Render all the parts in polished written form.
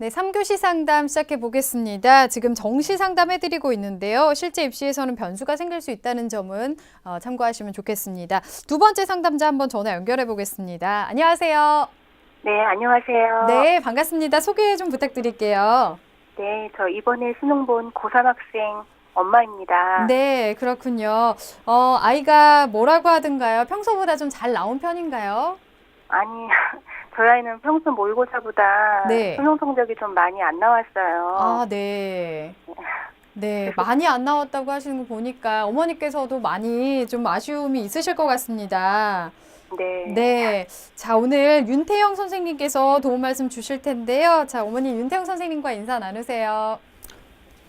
네, 3교시 상담 시작해 보겠습니다. 지금 정시 상담 해드리고 있는데요. 실제 입시에서는 변수가 생길 수 있다는 점은 참고하시면 좋겠습니다. 두 번째 상담자 한번 전화 연결해 보겠습니다. 안녕하세요. 네, 안녕하세요. 네, 반갑습니다. 소개 좀 부탁드릴게요. 네, 저 이번에 수능 본 고3 학생 엄마입니다. 네, 그렇군요. 아이가 뭐라고 하던가요? 평소보다 좀 잘 나온 편인가요? 아니, 저희 아이는 평소 모의고사보다 네. 수능 성적이 좀 많이 안 나왔어요. 아, 네. 네, 많이 안 나왔다고 하시는 거 보니까 어머니께서도 많이 좀 아쉬움이 있으실 것 같습니다. 네. 네. 자, 오늘 윤태영 선생님께서 도움 말씀 주실 텐데요. 자, 어머니 윤태영 선생님과 인사 나누세요.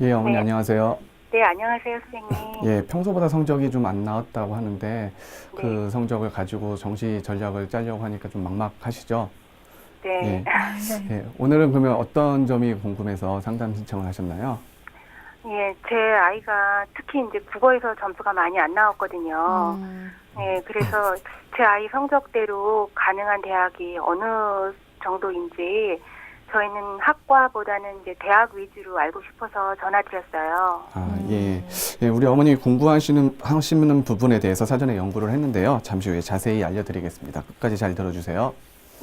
예, 어머니 네. 안녕하세요. 네, 안녕하세요, 선생님. 예, 평소보다 성적이 좀 안 나왔다고 하는데 그 성적을 가지고 정시 전략을 짜려고 하니까 좀 막막하시죠? 네. 예, 오늘은 그러면 어떤 점이 궁금해서 상담 신청을 하셨나요? 예, 제 아이가 특히 이제 국어에서 점수가 많이 안 나왔거든요. 네, 그래서 제 아이 성적대로 가능한 대학이 어느 정도인지 저희는 학과보다는 이제 대학 위주로 알고 싶어서 전화드렸어요. 아, 예. 예, 우리 어머니 하시는 부분에 대해서 사전에 연구를 했는데요. 잠시 후에 자세히 알려드리겠습니다. 끝까지 잘 들어주세요.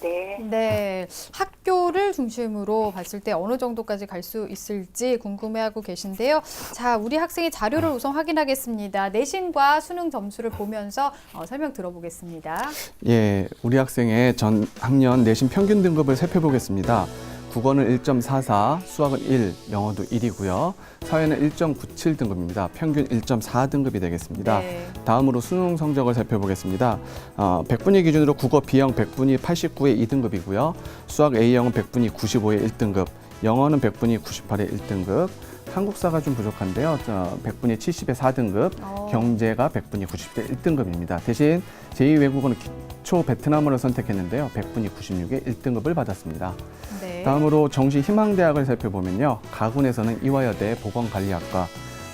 네. 네, 학교를 중심으로 봤을 때 어느 정도까지 갈 수 있을지 궁금해하고 계신데요. 자, 우리 학생의 자료를 우선 확인하겠습니다. 내신과 수능 점수를 보면서 설명 들어보겠습니다. 예, 우리 학생의 전 학년 내신 평균 등급을 살펴보겠습니다. 국어는 1.44, 수학은 1, 영어도 1이고요. 사회는 1.97 등급입니다. 평균 1.4 등급이 되겠습니다. 네. 다음으로 수능 성적을 살펴보겠습니다. 100분위 기준으로 국어 B형 100분위 89의 2등급이고요. 수학 A형은 100분위 95의 1등급, 영어는 100분위 98의 1등급, 한국사가 좀 부족한데요. 100분위 70의 4등급, 경제가 100분위 90의 1등급입니다. 대신 제2외국어는 기초 베트남어를 선택했는데요. 100분위 96의 1등급을 받았습니다. 네. 다음으로 정시 희망대학을 살펴보면요. 가군에서는 이화여대 보건관리학과,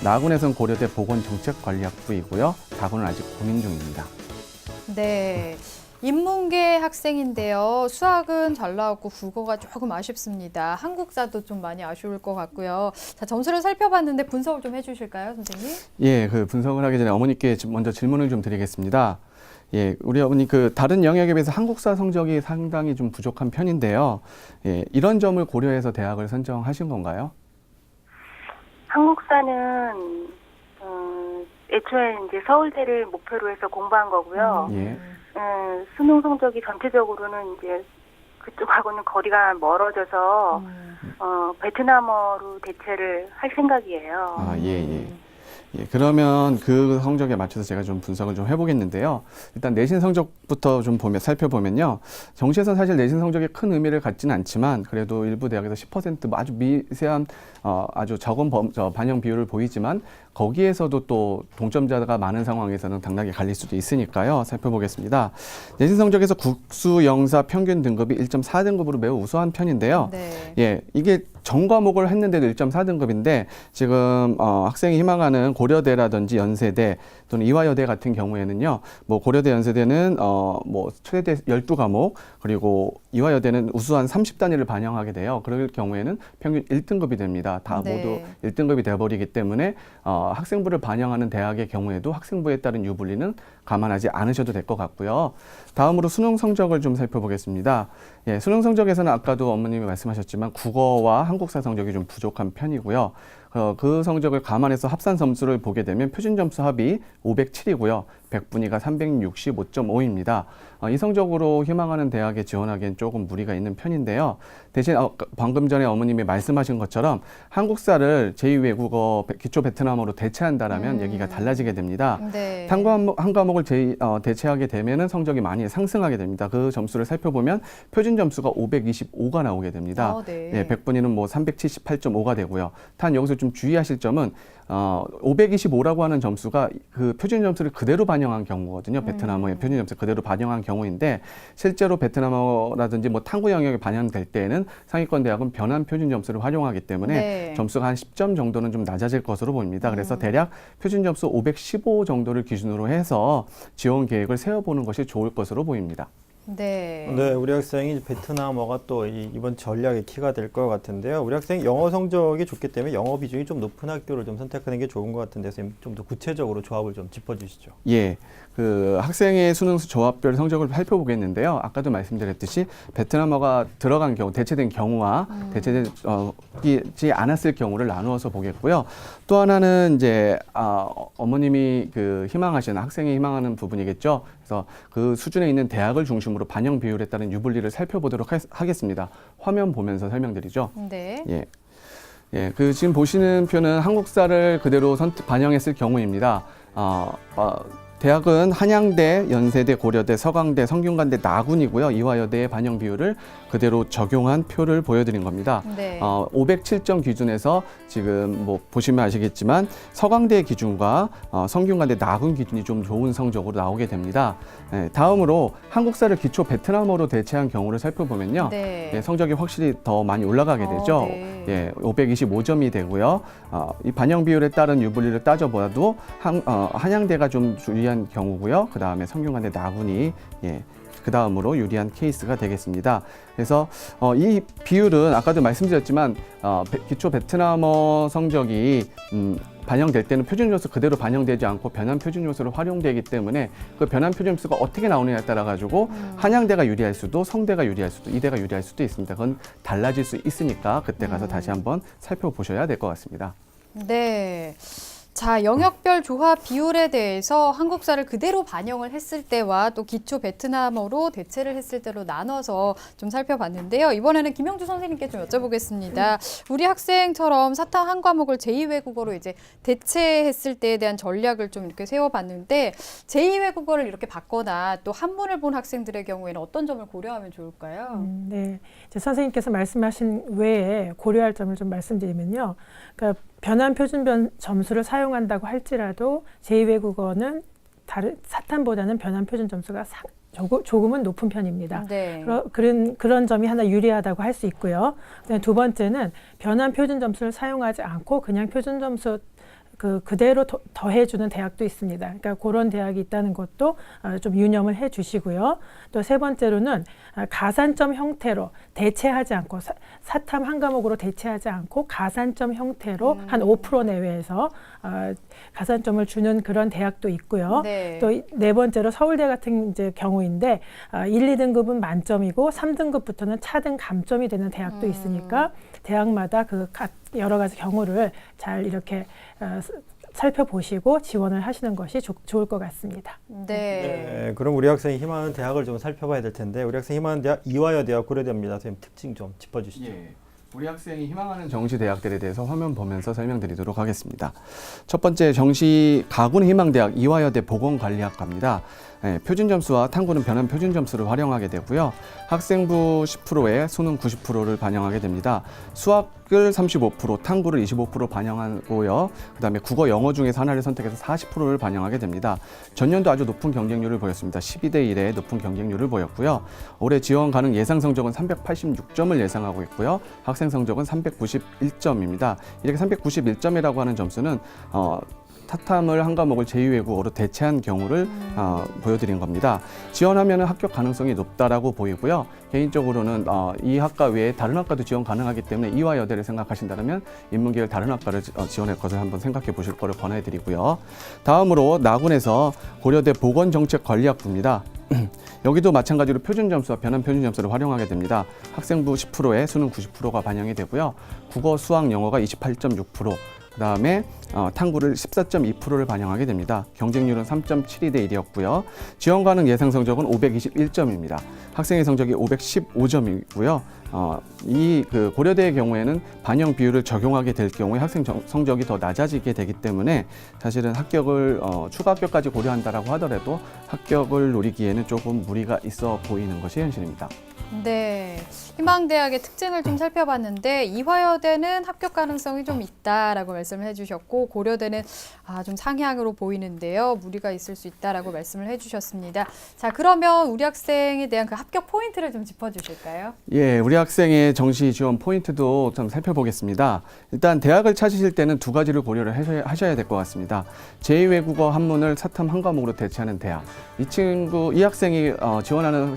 나군에서는 고려대 보건정책관리학부이고요. 다군은 아직 고민 중입니다. 네. 인문계 학생인데요. 수학은 잘 나왔고 국어가 조금 아쉽습니다. 한국사도 좀 많이 아쉬울 것 같고요. 자, 점수를 살펴봤는데 분석을 좀 해주실까요, 선생님? 예, 그 분석을 하기 전에 어머니께 먼저 질문을 좀 드리겠습니다. 예, 우리 어머니 다른 영역에 비해서 한국사 성적이 상당히 좀 부족한 편인데요. 예, 이런 점을 고려해서 대학을 선정하신 건가요? 한국사는 애초에 이제 서울대를 목표로 해서 공부한 거고요. 예. 수능 성적이 전체적으로는 이제 그쪽하고는 거리가 멀어져서 베트남어로 대체를 할 생각이에요. 아, 예. 예, 그러면 그 성적에 맞춰서 제가 좀 분석을 좀 해보겠는데요. 일단 내신 성적부터 좀 살펴보면요. 정시에서 사실 내신 성적이 큰 의미를 갖지는 않지만 그래도 일부 대학에서 10% 아주 미세한 아주 적은 반영 비율을 보이지만 거기에서도 또 동점자가 많은 상황에서는 당락이 갈릴 수도 있으니까요. 살펴보겠습니다. 내신 성적에서 국수, 영사 평균 등급이 1.4등급으로 매우 우수한 편인데요. 네. 예, 이게 전 과목을 했는데도 1.4등급인데 지금 학생이 희망하는 고려대라든지 연세대 또는 이화여대 같은 경우에는요. 뭐 고려대, 연세대는 뭐 최대 12과목 그리고 이화여대는 우수한 30단위를 반영하게 돼요. 그럴 경우에는 평균 1등급이 됩니다. 다 네. 모두 1등급이 돼버리기 때문에 학생부를 반영하는 대학의 경우에도 학생부에 따른 유불리는 감안하지 않으셔도 될 것 같고요. 다음으로 수능 성적을 좀 살펴보겠습니다. 예, 수능 성적에서는 아까도 어머님이 말씀하셨지만 국어와 한국사 성적이 좀 부족한 편이고요. 그 성적을 감안해서 합산 점수를 보게 되면 표준 점수 합이 507이고요. 100분위가 365.5입니다. 이 성적으로 희망하는 대학에 지원하기엔 조금 무리가 있는 편인데요. 대신 방금 전에 어머님이 말씀하신 것처럼 한국사를 제2외국어 기초 베트남어로 대체한다라면 얘기가 달라지게 됩니다. 네. 한 과목을 대체하게 되면은 성적이 많이 상승하게 됩니다. 그 점수를 살펴보면 표준 점수가 525가 나오게 됩니다. 네. 예, 100분위는 뭐 378.5가 되고요. 단 여기서 좀 주의하실 점은 525라고 하는 점수가 그 표준 점수를 그대로 반영한 경우거든요. 베트남어의 표준 점수 그대로 반영한 경우인데 실제로 베트남어라든지 뭐 탐구 영역에 반영될 때에는 상위권 대학은 변환 표준 점수를 활용하기 때문에 네. 점수가 한 10점 정도는 좀 낮아질 것으로 보입니다. 그래서 대략 표준 점수 515 정도를 기준으로 해서 지원 계획을 세워보는 것이 좋을 것으로 보입니다. 네. 네, 우리 학생이 베트남어가 또 이번 전략의 키가 될 것 같은데요. 우리 학생이 영어 성적이 좋기 때문에 영어 비중이 좀 높은 학교를 좀 선택하는 게 좋은 것 같은데 선생님 좀 더 구체적으로 조합을 좀 짚어주시죠. 예, 그 학생의 수능 조합별 성적을 살펴보겠는데요. 아까도 말씀드렸듯이 베트남어가 들어간 경우, 대체된 경우와 대체되지 않았을 경우를 나누어서 보겠고요. 또 하나는 이제 어머님이 그 희망하시는 학생이 희망하는 부분이겠죠. 그래서 그 수준에 있는 대학을 중심으로 반영 비율에 따른 유불리를 살펴보도록 하겠습니다. 화면 보면서 설명드리죠. 네. 예. 예, 그 지금 보시는 표는 한국사를 그대로 반영했을 경우입니다. 대학은 한양대, 연세대, 고려대, 서강대, 성균관대, 나군이고요. 이화여대의 반영 비율을 그대로 적용한 표를 보여드린 겁니다. 네. 507점 기준에서 지금 뭐 보시면 아시겠지만 서강대 기준과 성균관대, 나군 기준이 좀 좋은 성적으로 나오게 됩니다. 예, 다음으로 한국사를 기초 베트남어로 대체한 경우를 살펴보면요. 네. 예, 성적이 확실히 더 많이 올라가게 되죠. 네. 예, 525점이 되고요. 이 반영 비율에 따른 유불리를 따져보아도 한양대가 좀 유리한 경우고요. 그 다음에 성균관대, 나군이 그 다음으로 유리한 케이스가 되겠습니다. 그래서 이 비율은 아까도 말씀드렸지만 기초 베트남어 성적이 반영될 때는 표준 요소 그대로 반영되지 않고 변환 표준 요소로 활용되기 때문에 그 변환 표준 요소가 어떻게 나오느냐에 따라 가지고 한양대가 유리할 수도, 성대가 유리할 수도, 이대가 유리할 수도 있습니다. 그건 달라질 수 있으니까 그때 가서 다시 한번 살펴보셔야 될 것 같습니다. 네. 자, 영역별 조합 비율에 대해서 한국사를 그대로 반영을 했을 때와 또 기초 베트남어로 대체를 했을 때로 나눠서 좀 살펴봤는데요. 이번에는 김영주 선생님께 좀 여쭤보겠습니다. 우리 학생처럼 사탐 한 과목을 제2외국어로 이제 대체했을 때에 대한 전략을 좀 이렇게 세워봤는데 제2외국어를 이렇게 받거나 또 한문을 본 학생들의 경우에는 어떤 점을 고려하면 좋을까요? 네, 이제 선생님께서 말씀하신 외에 고려할 점을 좀 말씀드리면요. 그러니까 변환 표준 점수를 사용한다고 할지라도 제2외국어는 다른 사탐보다는 변환 표준 점수가 조금은 높은 편입니다. 네. 그런 점이 하나 유리하다고 할 수 있고요. 두 번째는 변환 표준 점수를 사용하지 않고 그냥 표준 점수 그대로 더해주는 대학도 있습니다. 그러니까 그런 대학이 있다는 것도 좀 유념을 해주시고요. 또 세 번째로는 가산점 형태로 대체하지 않고 사탐 한 과목으로 대체하지 않고 가산점 형태로 한 5% 내외에서 가산점을 주는 그런 대학도 있고요. 네. 또 네 번째로 서울대 같은 이제 경우인데 1, 2등급은 만점이고 3등급부터는 차등 감점이 되는 대학도 있으니까 대학마다 여러 가지 경우를 잘 이렇게 살펴보시고 지원을 하시는 것이 좋을 것 같습니다. 네. 네, 그럼 우리 학생이 희망하는 대학을 좀 살펴봐야 될 텐데 우리 학생이 희망하는 대학 이화여대와 고려대입니다. 선생님 특징 좀 짚어주시죠. 예. 우리 학생이 희망하는 정시 대학들에 대해서 화면 보면서 설명드리도록 하겠습니다. 첫 번째 정시 가군 희망대학 이화여대 보건관리학과입니다. 표준 점수와 탐구는 변환 표준 점수를 활용하게 되고요. 학생부 10%에 수능 90%를 반영하게 됩니다. 수학을 35%, 탐구를 25% 반영하고요. 그다음에 국어, 영어 중에서 하나를 선택해서 40%를 반영하게 됩니다. 전년도 아주 높은 경쟁률을 보였습니다. 12대 1의 높은 경쟁률을 보였고요. 올해 지원 가능 예상 성적은 386점을 예상하고 있고요. 학생 성적은 391점입니다. 이렇게 391점이라고 하는 점수는 사탐을 한 과목을 제2외국어로 대체한 경우를 보여드린 겁니다. 지원하면 합격 가능성이 높다라고 보이고요. 개인적으로는 이 학과 외에 다른 학과도 지원 가능하기 때문에 이화여대를 생각하신다면 인문계열 다른 학과를 지원할 것을 한번 생각해 보실 거를 권해드리고요. 다음으로 나군에서 고려대 보건정책관리학부입니다. 여기도 마찬가지로 표준 점수와 변환 표준 점수를 활용하게 됩니다. 학생부 10%에 수능 90%가 반영이 되고요. 국어, 수학, 영어가 28.6%, 그다음에 탐구를 14.2%를 반영하게 됩니다. 경쟁률은 3.72대 1이었고요. 지원 가능 예상 성적은 521점입니다. 학생의 성적이 515점이고요. 이 고려대의 경우에는 반영 비율을 적용하게 될 경우에 학생 성적이 더 낮아지게 되기 때문에 사실은 합격을 추가 합격까지 고려한다라고 하더라도 합격을 노리기에는 조금 무리가 있어 보이는 것이 현실입니다. 네, 희망대학의 특징을 좀 살펴봤는데 이화여대는 합격 가능성이 좀 있다라고 말씀을 해주셨고 하고 고려대는 좀 상향으로 보이는데요. 무리가 있을 수 있다라고 말씀을 해주셨습니다. 자, 그러면 우리 학생에 대한 그 합격 포인트를 좀 짚어주실까요? 예, 우리 학생의 정시 지원 포인트도 좀 살펴보겠습니다. 일단 대학을 찾으실 때는 두 가지를 고려를 하셔야 될 것 같습니다. 제2외국어 한문을 사탐 한 과목으로 대체하는 대학. 이 학생이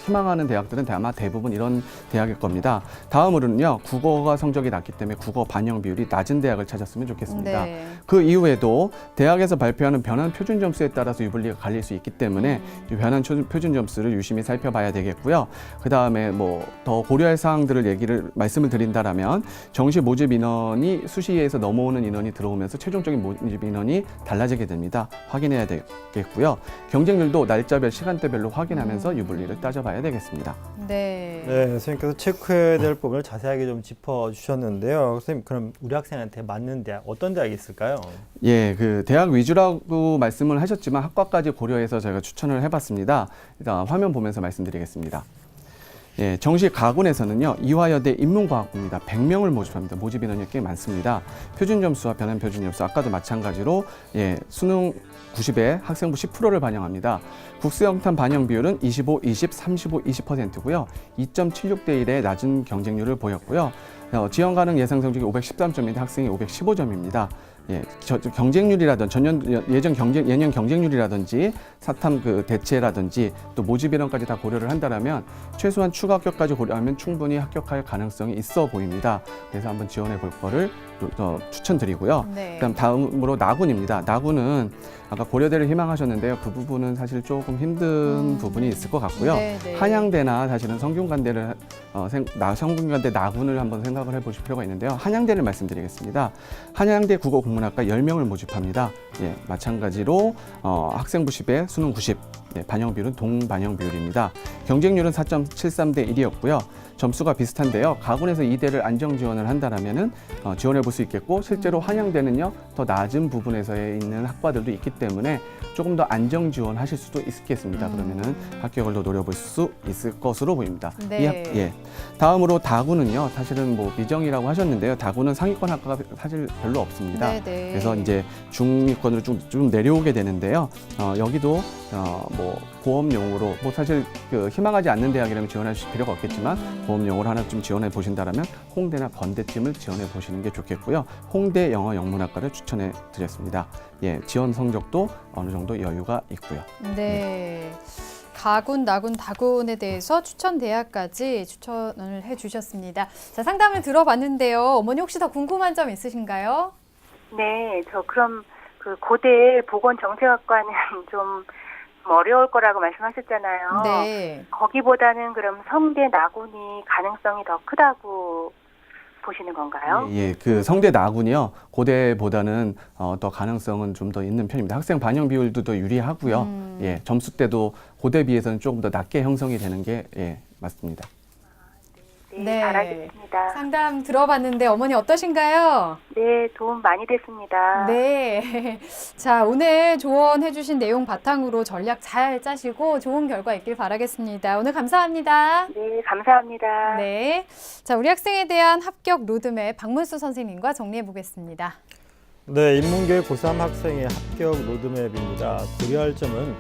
희망하는 대학들은 아마 대부분 이런 대학일 겁니다. 다음으로는요, 국어가 성적이 낮기 때문에 국어 반영 비율이 낮은 대학을 찾았으면 좋겠습니다. 네. 그 이후에도 대학에서 발표하는 변환 표준 점수에 따라서 유불리가 갈릴 수 있기 때문에 이 변환 표준 점수를 유심히 살펴봐야 되겠고요. 그 다음에 더 고려할 사항들을 말씀을 드린다라면 정시 모집 인원이 수시에서 넘어오는 인원이 들어오면서 최종적인 모집 인원이 달라지게 됩니다. 확인해야 되겠고요. 경쟁률도 날짜별, 시간대별로 확인하면서 유불리를 따져봐야 되겠습니다. 네. 네, 선생님께서 체크해야 될 부분을 자세하게 좀 짚어주셨는데요. 선생님, 그럼 우리 학생한테 맞는 대학, 어떤 대학이 있을까요? 예, 그 대학 위주라고 말씀을 하셨지만 학과까지 고려해서 제가 추천을 해봤습니다. 일단 화면 보면서 말씀드리겠습니다. 예, 정시 가군에서는요, 이화여대 인문과학부입니다. 100명을 모집합니다. 모집 인원이 꽤 많습니다. 표준 점수와 변환 표준 점수, 아까도 마찬가지로 수능 90에 학생부 10%를 반영합니다. 국수영탐 반영 비율은 25, 20, 35, 20%고요. 2.76대 1의 낮은 경쟁률을 보였고요. 지원 가능 예상 성적이 513점인데 학생이 515점입니다. 예, 경쟁률이라든지 예년 경쟁률이라든지 사탐 그 대체라든지 또 모집 인원까지 다 고려를 한다라면 최소한 추가 합격까지 고려하면 충분히 합격할 가능성이 있어 보입니다. 그래서 한번 지원해 볼 거를 추천드리고요. 네. 그다음 다음으로 나군입니다. 나군은 아까 고려대를 희망하셨는데요. 그 부분은 사실 조금 힘든 부분이 있을 것 같고요. 네. 한양대나 사실은 성균관대를 성균관대 나군을 한번 생각을 해보실 필요가 있는데요. 한양대를 말씀드리겠습니다. 한양대 국어국문학과 10명을 모집합니다. 예, 마찬가지로 학생부 10에 수능 90, 반영 비율은 동반영 비율입니다. 경쟁률은 4.73대 1이었고요. 점수가 비슷한데요. 가군에서 2대를 안정 지원을 한다라면은 지원해 볼 수 있겠고 실제로 한양대는요 더 낮은 부분에서 있는 학과들도 있기 때문에 조금 더 안정 지원하실 수도 있겠습니다. 그러면은 합격을 더 노려볼 수 있을 것으로 보입니다. 네. 다음으로 다군은요 사실은 미정이라고 하셨는데요. 다군은 상위권 학과가 사실 별로 없습니다. 네. 그래서 이제 중위권으로 좀 내려오게 되는데요. 여기도 보험용으로 사실 희망하지 않는 대학이라면 지원하실 필요가 없겠지만 보험용으로 하나 좀 지원해 보신다라면 홍대나 건대쯤을 지원해 보시는 게 좋겠고요. 홍대 영어 영문학과를 추천해 드렸습니다. 예, 지원 성적도 어느 정도 여유가 있고요. 네. 가군, 나군, 다군에 대해서 추천 대학까지 추천을 해주셨습니다. 자, 상담을 들어봤는데요. 어머니 혹시 더 궁금한 점 있으신가요? 네, 저 그럼 그 고대 보건정책학과는 좀 어려울 거라고 말씀하셨잖아요. 네. 거기보다는 그럼 성대 나군이 가능성이 더 크다고 보시는 건가요? 예, 그 성대 나군이요. 고대보다는 더 가능성은 좀 더 있는 편입니다. 학생 반영 비율도 더 유리하고요. 예, 점수 때도 고대 비해서는 조금 더 낮게 형성이 되는 게 맞습니다. 네, 잘 알겠습니다. 상담 들어봤는데 어머니 어떠신가요? 네, 도움 많이 됐습니다. 네. 자, 오늘 조언해주신 내용 바탕으로 전략 잘 짜시고 좋은 결과 있길 바라겠습니다. 오늘 감사합니다. 네, 감사합니다. 네. 자, 우리 학생에 대한 합격 로드맵 박문수 선생님과 정리해 보겠습니다. 네, 인문계열 고3 학생의 합격 로드맵입니다. 고려할 점은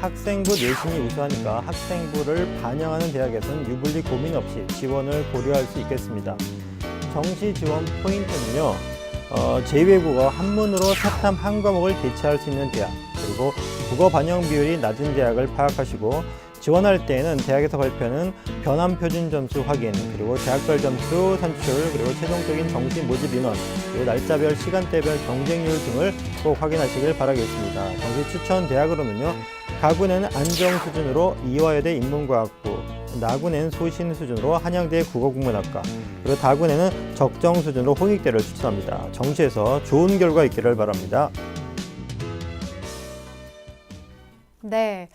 학생부 내신이 우수하니까 학생부를 반영하는 대학에서는 유불리 고민 없이 지원을 고려할 수 있겠습니다. 정시 지원 포인트는요. 제2외국어 한문으로 사탐 한 과목을 대체할 수 있는 대학, 그리고 국어 반영 비율이 낮은 대학을 파악하시고 지원할 때에는 대학에서 발표하는 변환 표준 점수 확인, 그리고 대학별 점수 산출, 그리고 최종적인 정시 모집 인원, 그리고 날짜별, 시간대별 경쟁률 등을 꼭 확인하시길 바라겠습니다. 정시 추천 대학으로는요. 가군에는 안정 수준으로 이화여대 인문과학부, 나군에는 소신 수준으로 한양대 국어국문학과, 그리고 다군에는 적정 수준으로 홍익대를 추천합니다. 정시에서 좋은 결과 있기를 바랍니다. 네.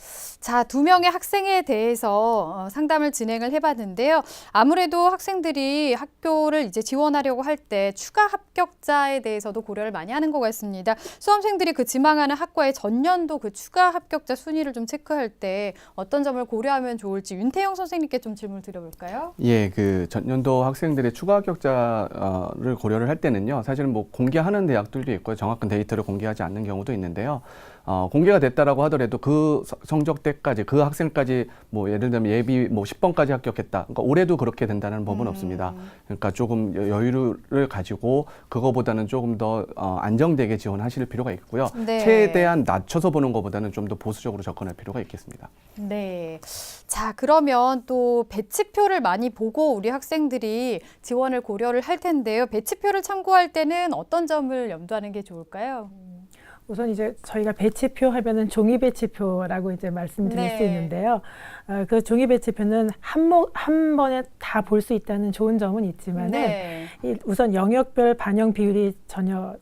자, 2명의 학생에 대해서 상담을 진행을 해봤는데요. 아무래도 학생들이 학교를 이제 지원하려고 할 때 추가 합격자에 대해서도 고려를 많이 하는 것 같습니다. 수험생들이 그 지망하는 학과의 전년도 그 추가 합격자 순위를 좀 체크할 때 어떤 점을 고려하면 좋을지 윤태영 선생님께 좀 질문을 드려볼까요? 예, 그 전년도 학생들의 추가 합격자를 고려를 할 때는요, 사실은 뭐 공개하는 대학들도 있고요, 정확한 데이터를 공개하지 않는 경우도 있는데요. 공개가 됐다라고 하더라도 그 성적대까지, 그 학생까지 뭐 예를 들면 예비 뭐 10번까지 합격했다. 그러니까 올해도 그렇게 된다는 법은 없습니다. 그러니까 조금 여유를 가지고 그거보다는 조금 더 안정되게 지원하실 필요가 있고요. 네. 최대한 낮춰서 보는 것보다는 좀 더 보수적으로 접근할 필요가 있겠습니다. 네. 자, 그러면 또 배치표를 많이 보고 우리 학생들이 지원을 고려를 할 텐데요. 배치표를 참고할 때는 어떤 점을 염두하는 게 좋을까요? 우선 이제 저희가 배치표 하면은 종이 배치표라고 이제 말씀드릴 네. 수 있는데요. 그 종이 배치표는 한 번에 다 볼 수 있다는 좋은 점은 있지만은 네. 우선 영역별 반영 비율이 전혀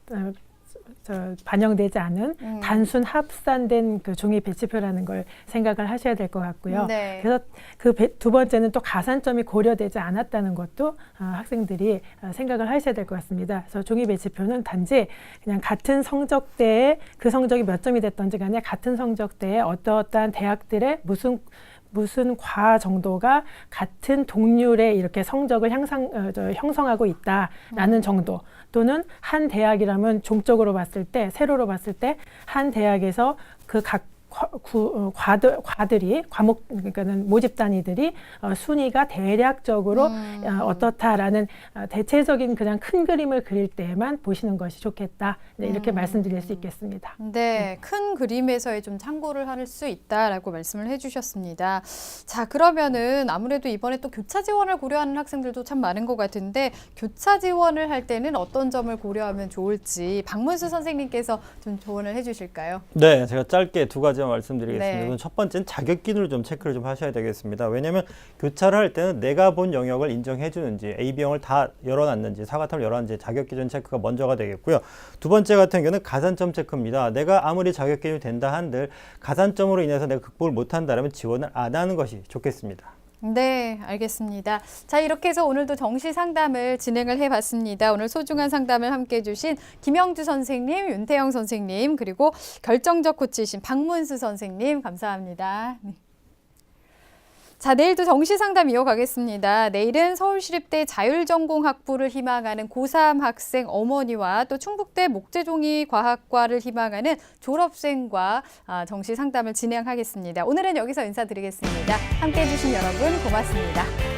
반영되지 않은 단순 합산된 그 종이 배치표라는 걸 생각을 하셔야 될 것 같고요. 네. 그래서 그 두 번째는 또 가산점이 고려되지 않았다는 것도 학생들이 생각을 하셔야 될 것 같습니다. 그래서 종이 배치표는 단지 그냥 같은 성적대에 그 성적이 몇 점이 됐던지 간에 같은 성적대에 어떠한 대학들의 무슨 과 정도가 같은 동률의 이렇게 성적을 형성하고 있다라는 정도, 또는 한 대학이라면 종적으로 봤을 때, 세로로 봤을 때 한 대학에서 그 각 과들이 그러니까는 모집 단위들이 순위가 대략적으로 어떻다라는 대체적인 그냥 큰 그림을 그릴 때만 보시는 것이 좋겠다. 네, 이렇게 말씀드릴 수 있겠습니다. 네, 큰 그림에서의 좀 참고를 할 수 있다라고 말씀을 해주셨습니다. 자, 그러면은 아무래도 이번에 또 교차 지원을 고려하는 학생들도 참 많은 것 같은데 교차 지원을 할 때는 어떤 점을 고려하면 좋을지 박문수 선생님께서 좀 조언을 해주실까요? 네, 제가 짧게 두 가지만 말씀드리겠습니다. 네. 우선 첫 번째는 자격 기준을 좀 체크를 좀 하셔야 되겠습니다. 왜냐하면 교차를 할 때는 내가 본 영역을 인정해 주는지, AB형을 다 열어놨는지, 사과탑을 열어놨는지 자격 기준 체크가 먼저가 되겠고요. 두 번째 같은 경우는 가산점 체크입니다. 내가 아무리 자격 기준이 된다 한들 가산점으로 인해서 내가 극복을 못한다면 지원을 안 하는 것이 좋겠습니다. 네, 알겠습니다. 자, 이렇게 해서 오늘도 정시 상담을 진행을 해봤습니다. 오늘 소중한 상담을 함께해 주신 김영주 선생님, 윤태영 선생님, 그리고 결정적 코치이신 박문수 선생님, 감사합니다. 네. 자, 내일도 정시 상담 이어가겠습니다. 내일은 서울시립대 자율전공학부를 희망하는 고3 학생 어머니와 또 충북대 목재종이 과학과를 희망하는 졸업생과 정시 상담을 진행하겠습니다. 오늘은 여기서 인사드리겠습니다. 함께해 주신 여러분 고맙습니다.